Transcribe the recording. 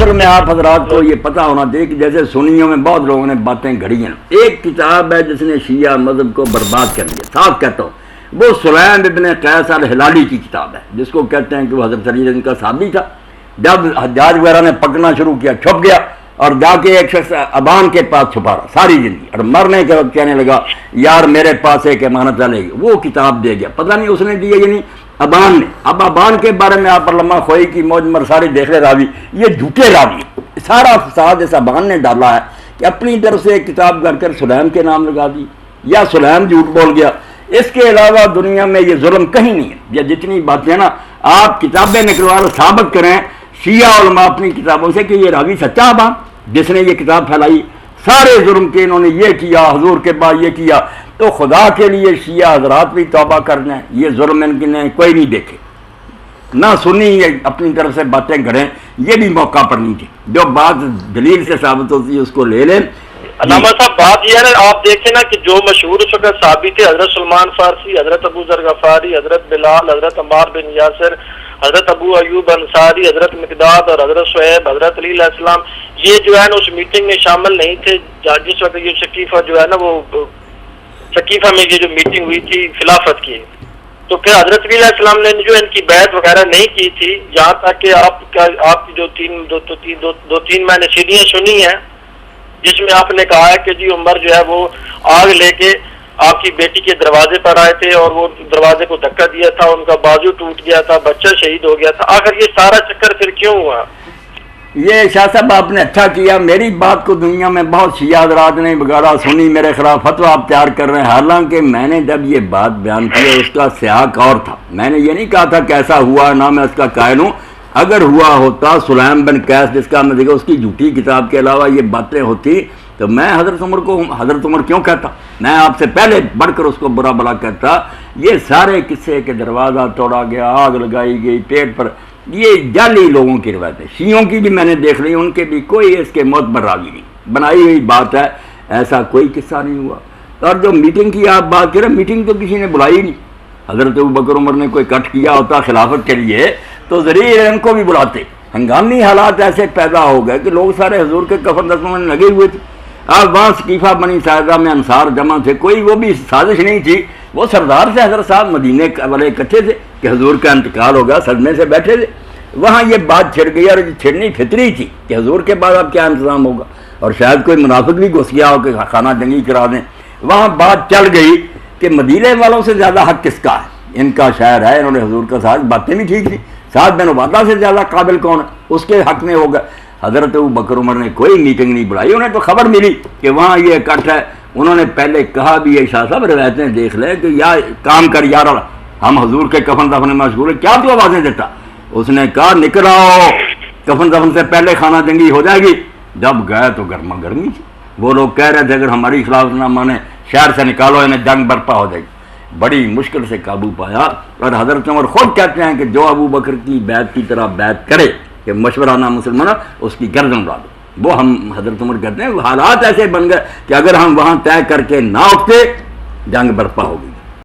اصل میں آپ حضرات کو یہ پتہ ہونا چاہیے کہ جیسے سنیوں میں بہت لوگوں نے باتیں گھڑی ہیں. ایک کتاب ہے جس نے شیعہ مذہب کو برباد کر دیا, صاف کہتا ہوں, وہ سلیم ابن قیس الہلالی کی کتاب ہے, جس کو کہتے ہیں کہ وہ حضرت علی ان کا صحابی تھا. جب حجاج وغیرہ نے پکڑنا شروع کیا, چھپ گیا اور جا کے ایک شخص ابان کے پاس چھپا رہا ساری زندگی, اور مرنے کے وقت کہنے لگا یار میرے پاس ایک امانت لے گی, وہ کتاب دے گیا. پتہ نہیں اس نے دی ہے یا نہیں, ابان نے. اب ابان کے بارے میں آپ علامہ خوئی کی موج مرساری دیکھ رہے راوی, یہ جھوٹے راوی, سارا فساد اس ابان نے ڈالا ہے کہ اپنی طرف سے ایک کتاب کر کر سلیم کے نام لگا دی, یا سلیم جھوٹ بول گیا. اس کے علاوہ دنیا میں یہ ظلم کہیں نہیں ہے. یہ جتنی باتیں نا آپ کتابیں نکلوا ثابت کریں شیعہ علماء اپنی کتابوں سے کہ یہ راوی سچا ابان جس نے یہ کتاب پھیلائی, سارے ظلم کے انہوں نے یہ کیا, حضور کے بعد یہ کیا. تو خدا کے لیے شیعہ حضرات بھی توبہ کر دیں, یہ ظلم ان کی نے کوئی نہیں دیکھے, نہ سنی اپنی طرف سے باتیں گھڑیں, یہ بھی موقع پر نہیں تھی. جو بات دلیل سے ثابت ہوتی ہے اس کو لے لیں. علامہ صاحب بات یہ ہے آپ دیکھیں نا کہ جو مشہور اس وقت صحابی تھے, حضرت سلمان فارسی, حضرت ابو ذر غفاری, حضرت بلال, حضرت عمار بن یاسر, حضرت ابو ایوب انصاری, حضرت مقداد اور حضرت شعیب, حضرت علی علیہ السلام, یہ جو ہے نا اس میٹنگ میں شامل نہیں تھے جس وقت یہ ثقیفہ جو ہے نا وہ ثقیفہ میں یہ جو میٹنگ ہوئی تھی خلافت کی. تو پھر حضرت علی علیہ السلام نے جو ان کی بیعت وغیرہ نہیں کی تھی, یہاں تک کہ آپ کی جو دو تین میں نے سیڑھیاں سنی ہیں جس میں آپ نے کہا ہے کہ جی عمر جو ہے وہ آگ لے کے آپ کی بیٹی کے دروازے پر آئے تھے اور وہ دروازے کو دھکا دیا تھا, ان کا بازو ٹوٹ گیا تھا, بچہ شہید ہو گیا تھا. آخر یہ سارا چکر پھر کیوں ہوا؟ یہ شاہ صاحب آپ نے اچھا کیا, میری بات کو دنیا میں بہت شیعہ حضرات نے بگاڑا, سنی میرے خلاف فتویٰ آپ تیار کر رہے ہیں. حالانکہ میں نے جب یہ بات بیان کی اس کا سیاق اور تھا, میں نے یہ نہیں کہا تھا کیسا ہوا, نہ میں اس کا قائل ہوں. اگر ہوا ہوتا سلیم بن قیس جس کا میں دیکھا اس کی جھوٹی کتاب کے علاوہ یہ باتیں ہوتی تو میں حضرت عمر کو حضرت عمر کیوں کہتا, میں آپ سے پہلے بڑھ کر اس کو برا بلا کہتا. یہ سارے قصے کے دروازہ توڑا گیا, آگ لگائی گئی پیٹ پر, یہ جعلی لوگوں کی روایتیں, شیعوں کی بھی میں نے دیکھ لی, ان کے بھی کوئی اس کے معتبر راوی نہیں, بنائی ہوئی بات ہے, ایسا کوئی قصہ نہیں ہوا. اور جو میٹنگ کی آپ بات کریں, میٹنگ تو کسی نے بلائی نہیں. حضرت ابوبکر عمر نے کوئی کٹ کیا ہوتا خلافت کے لیے تو ضرور ان کو بھی بلاتے. ہنگامی حالات ایسے پیدا ہو گئے کہ لوگ سارے حضور کے کفن دفنوں میں لگے ہوئے تھے. اب وہاں ثقیفہ بنی ساعدہ میں انصار جمع تھے, کوئی وہ بھی سازش نہیں تھی, وہ سردار سے حضرت صاحب مدینے والے اکٹھے تھے کہ حضور کا انتقال ہوگا, صدمے سے بیٹھے تھے. وہاں یہ بات چھڑ گئی, اور چھڑنی فطری تھی کہ حضور کے بعد اب کیا انتظام ہوگا, اور شاید کوئی منافق بھی گھس گیا ہو کہ خانہ جنگی کرا دیں. وہاں بات چل گئی کہ مدینے والوں سے زیادہ حق کس کا ہے, ان کا شاعر ہے, انہوں نے حضور کا ساتھ, باتیں بھی ٹھیک تھی. سعد بن عبادہ سے زیادہ قابل کون ہے, اس کے حق میں ہوگا. حضرت ابوبکر عمر نے کوئی میٹنگ نہیں بلائی, انہیں تو خبر ملی کہ وہاں یہ اکٹھ ہے. انہوں نے پہلے کہا بھی یہ شاہ صاحب روایتیں دیکھ لیں کہ یا کام کر یار, ہم حضور کے کفن دفن میں مشغول ہیں, کیا تو آوازیں دیتا. اس نے کہا نکل آؤ, کفن دفن سے پہلے خانہ جنگی ہو جائے گی. جب گئے تو گرما گرمی تھی, وہ لوگ کہہ رہے تھے اگر ہماری خلافت نہ مانے شہر سے نکالو, انہیں جنگ برپا ہو جائے گی. بڑی مشکل سے قابو پایا. اور حضرت عمر خود کہتے ہیں کہ جو ابو بکر کی بیعت کی طرح بیعت کرے کہ مشورہ نہ مسلمان, اس کی گردن اڑا دو. وہ ہم حضرت عمر کہتے ہیں حالات ایسے بن گئے کہ اگر ہم وہاں طے کر کے نہ اٹھتے جنگ برپا ہوگی.